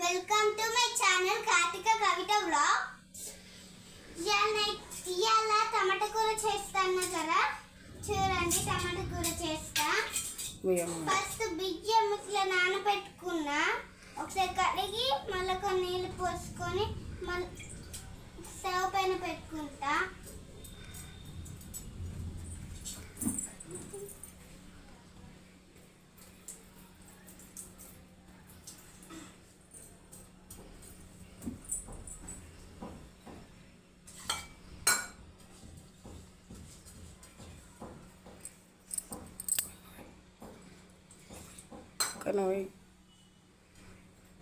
Welcome to my channel Karthika Kavitha vlog. ఇవాళ టమాటా కూర చేస్తాను కదా, చూడండి. టమాటా కూర చేస్తా. ఫస్ట్ బియ్యం ఇట్లా నానబెట్టుకున్నా, ఒకసారి కడిగి మళ్ళీ కొన్ని నీళ్ళు పోసుకొని మళ్ళీ స్టవ్ పైన పెట్టుకుంటా.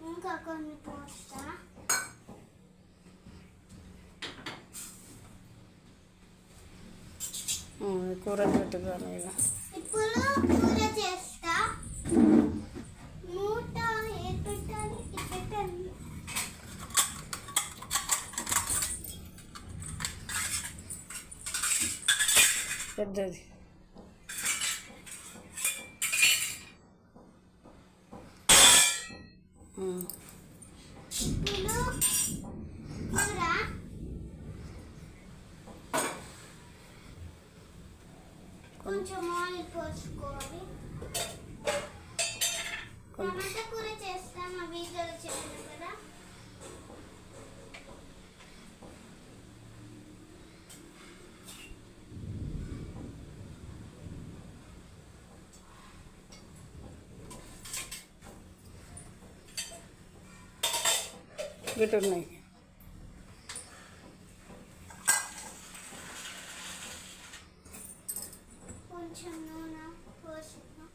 ఇంకా కొన్ని పోస్తా. కూర పెట్టుదాను. ఇప్పుడు కూర చేస్తా. మూట పెట్టాలి, పెట్టాలి. పెద్దది ఇప్పుడు కూర కొంచెం ఆయిల్ పోసుకోవాలి. టమాటా కూర చేస్తాం, ఆ వీడియోలో చెప్పాను కదా. గిట్టు ఉన్నాయి. కొంచెం నూనె పోసుకున్నాం.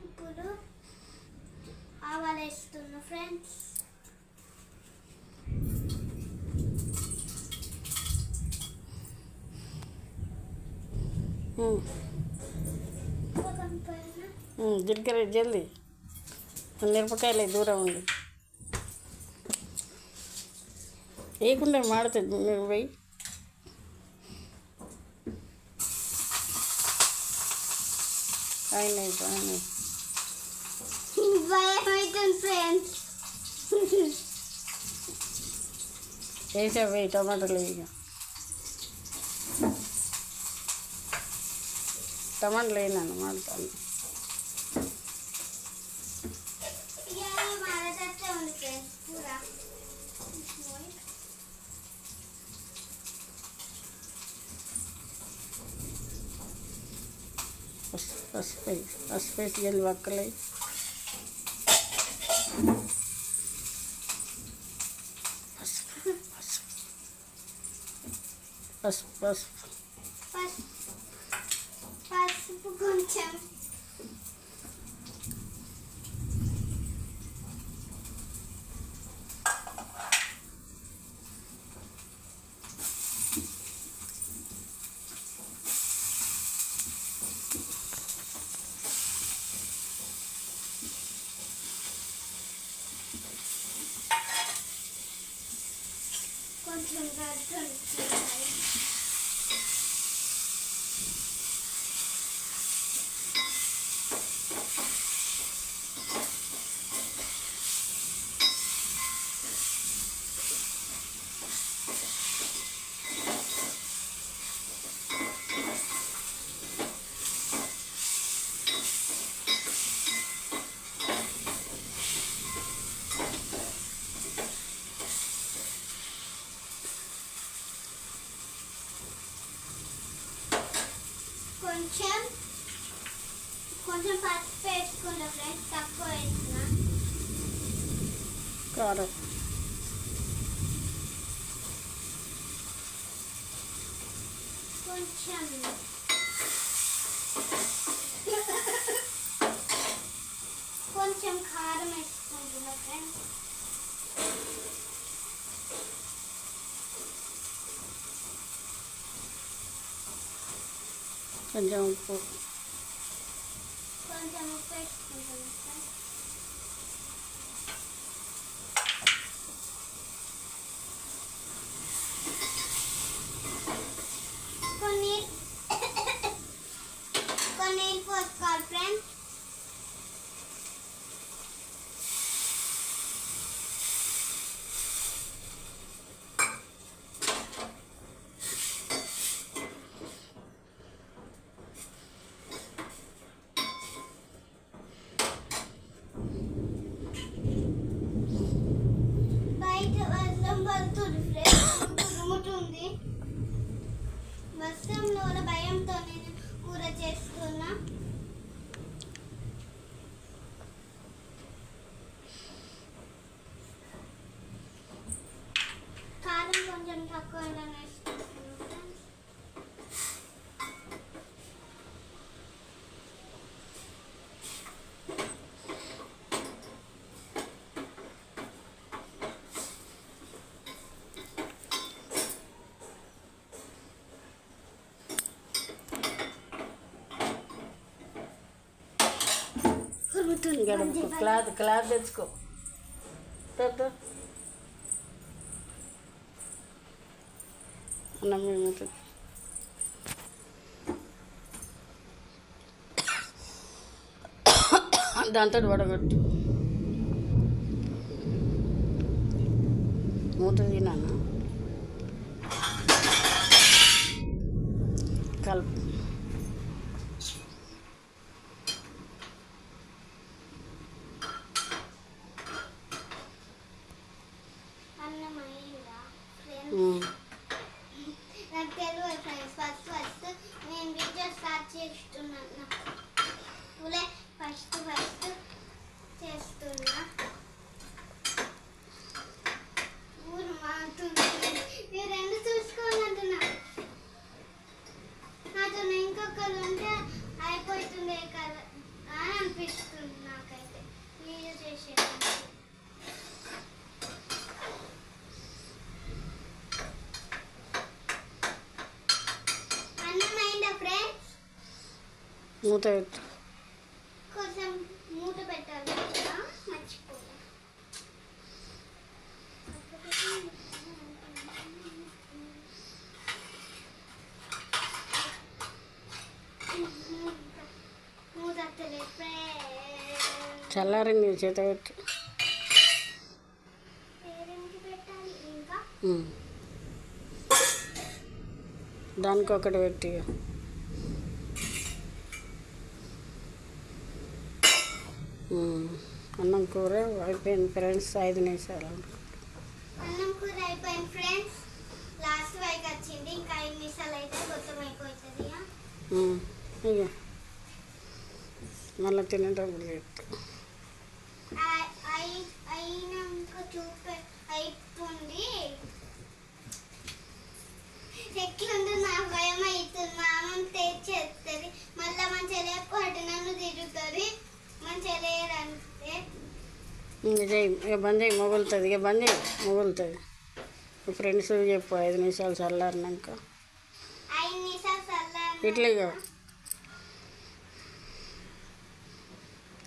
ఇప్పుడు ఆవాలు వేస్తున్నా ఫ్రెండ్స్. జీలకర్ర జల్దీ, మిరపకాయలు దూరం ఉంది, వేయకుండా మాడుతుంది. మీరు పోయి ఆయన ఫ్రెండ్స్ వేసా వేయి టమాటాలు ఇక టమాటాలు వేయను మాడతాను. పసుపు వేసి జల్లి వక్కలై పసుపు పసుపు పసుపు కొంచెం కొంచెం కొంచెం పసుపు వేసుకుంటా ఫ్రెండ్స్, తక్కువ వేసిన. కారం కొంచెం కారం వేసుకుంటున్నా ఫ్రెండ్స్. కొంచెం ఉప్పు వేసుకుంటాను ఫ్రెండ్స్. వర్షంలో భయంతో నేను కూర చేస్తున్నా. కారం కొంచెం తక్కువ వేసుకుంటున్నాను. గడుపు క్లాత్ తెచ్చుకో. తో అన్నం ఏమవుతుంది. దాంతో వడగొట్టు మూత తిన్నాను. కలుపు. అన్నం అయిందా ఫ్రెండ్స్? నాకు తెలియదు ఫ్రెండ్స్. ఫస్ట్ నేను వీడియో స్టార్ట్ చేస్తున్నాను. ఫస్ట్ చేస్తున్నా. ఊరు మారుతుంది. మీరు రెండు చూసుకోవాలంటున్నా. నాతో ఇంకొకరు ఉంటే అయిపోతుండే కదా అని అనిపిస్తుంది నాకైతే వీడియో చేసేదానికి. మూత పెట్టు. కొంచెం మూత పెట్టాలి కదా, మర్చిపోయాను. మూత చల్లారింది చేత పెట్టు. పెట్టాలి ఇంకా దానికి ఒకటి పెట్టి. అన్నం కూర అయిపోయింది ఫ్రెండ్స్. 5 నిమిషాలు. అన్నం కూర అయిపోయింది ఫ్రెండ్స్. లాస్ట్ వైపు వచ్చింది. ఇంకా 5 నిమిషాలు అయితే మొత్తం అయిపోతుంది. ఇక మళ్ళీ తినేటప్పుడు చెప్తా. అయినాక చూపే అయిపోయింది. ఎట్లుందో నాకు భయం అవుతుంది. మా అమ్మ తెచ్చేస్తుంది. మళ్ళీ మంచిగా లేకపోతే నన్ను తిరుగుతుంది. మంచిగా లేదంటే ఇక బంద్ చేయి, మొగులుతుంది. ఇక బంద్ చేయి, మొగులుతుంది. ఫ్రెండ్స్ చెప్పు 5 నిమిషాలు చల్లారినాక. 5 నిమిషాలు చల్లారి ఇట్లా ఇక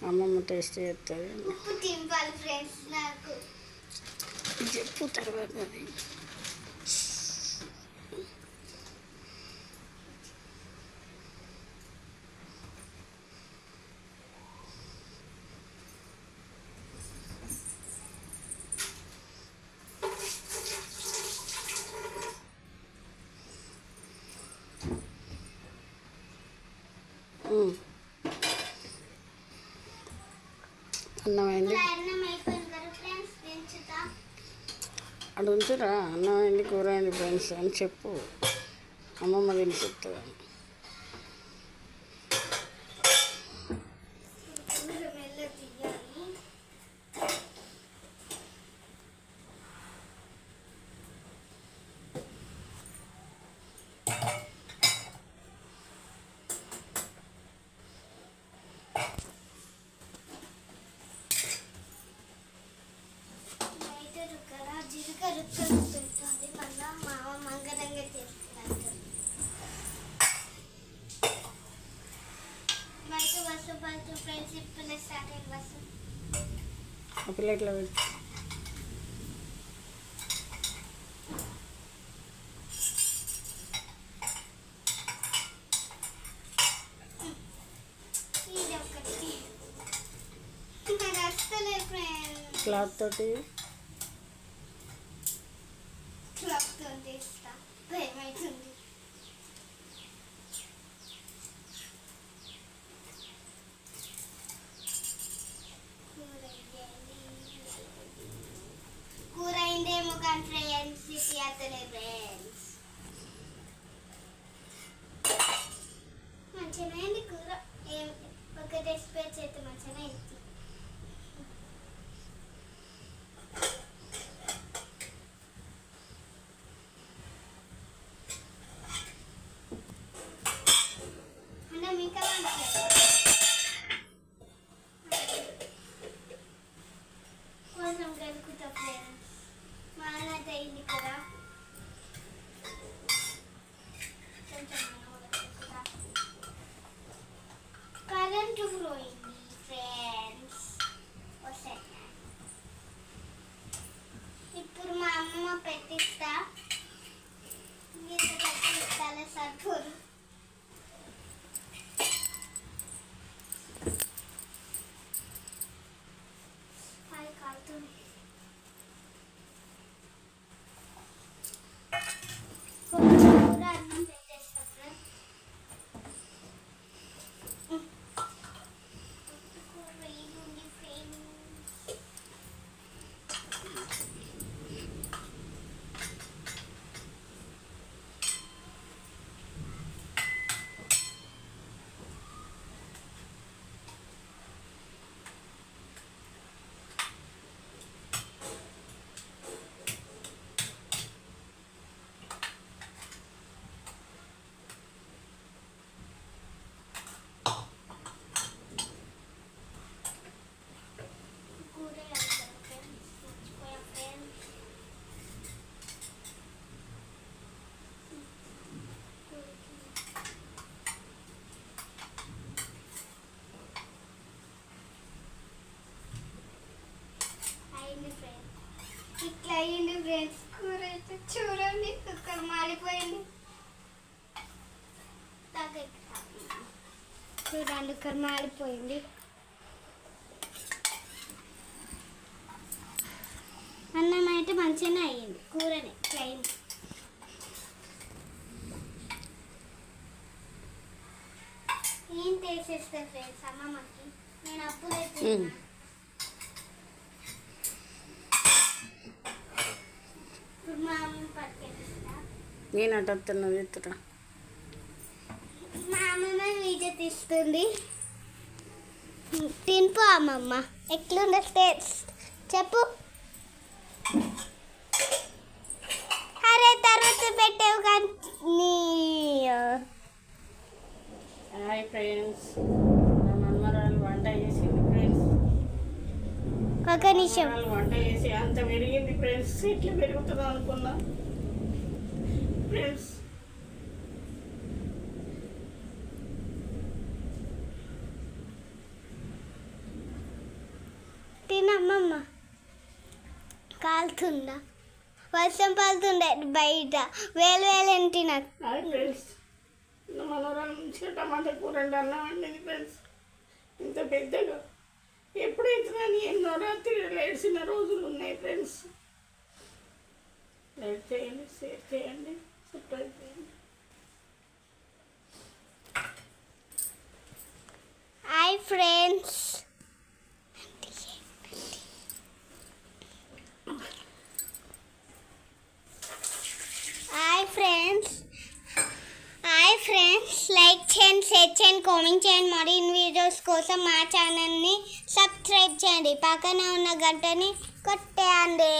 అమ్మమ్మ టేస్ట్ చేస్తుంది. ఉప్పు తింపాలి ఫ్రెండ్స్. నాకు చెప్పు తర్వాత అది. అన్నం అయింది. అన్నం అయిపోయింది కదా ఫ్రెండ్స్. దించుతా. అటు ఉంచురా. అన్నం అయింది, కూర అయింది ఫ్రెండ్స్ అని చెప్పు. అమ్మమ్మ తిని చెప్తుంది. మెల్ల తీయాలి. జీలకర్ర రుక్కుంటుంది. మళ్ళీ మా మంగళంగా చేస్తున్నారు. బయట బస్సు ఫ్రెండ్స్ ఇప్పుడు స్టార్ట్ అయింది బస్సు. ఆ ప్లేట్లో పెట్టి. ఇది ఒకటి ఇంకా వస్తలే ఫ్రెండ్స్. క్లాత్ తోటి క్లాప్తో తీస్తా. భయమవుతుంది. కూర అయిందేమో కానీ ఫ్రెండ్స్ ఇది అతలే ఫ్రెండ్స్. ఇక్కడ మాడిపోయింది. చూడండి ఇక్కడ మాడిపోయింది. అన్నం అయితే మంచిగానే అయ్యింది, కూరని ప్లెయిన్. ఏం చేసేస్తా ఫ్రెండ్స్ అమ్మమ్మకి, నేను అప్పుడే తిన్నా. ఇప్పుడు మా అమ్మ పట్టుకెళ్ళిస్తా. నేను అటు వస్తున్నది ఎత్తురా. మా అమ్మమ్మ వీడియో తీస్తుంది. తినిపో అమ్మమ్మ, ఎట్లుండే టేస్ట్ చెప్పు. అరే తర్వాత పెట్టావు కానీ. హాయ్ ఫ్రెండ్స్, మా మన్మరాలు వంట చేసింది ఫ్రెండ్స్. ఒక నిమిషం. వంట చేసి అంత పెరిగింది ఫ్రెండ్స్, ఇట్లా పెరుగుతుంది అనుకున్నా ఫ్రెండ్స్. తినమ్మమ్మ. కాలుతుందా? వర్షం పడుతుండే బయట, వేలు తినకు. హాయ్ ఫ్రెండ్స్, మనోరాలు మంచిగా టమాటా కూర అన్నం వండింది ఫ్రెండ్స్. ఇంత పెద్దగా ఎప్పుడైతే కానీ ఎన్నో రాత్రి ఏడ్చిన రోజులు ఉన్నాయి ఫ్రెండ్స్. లైక్ చేయండి, షేర్ చేయండి, సబ్స్క్రైబ్ చేయండి. Hi friends. లైక్ చేయండి, షేర్ చేయండి, కామెంట్ చేయండి. మరిన్ని వీడియోస్ కోసం మా ఛానల్ని సబ్స్క్రైబ్ చేయండి. పక్కనే ఉన్న గంటని కొట్టేయండి.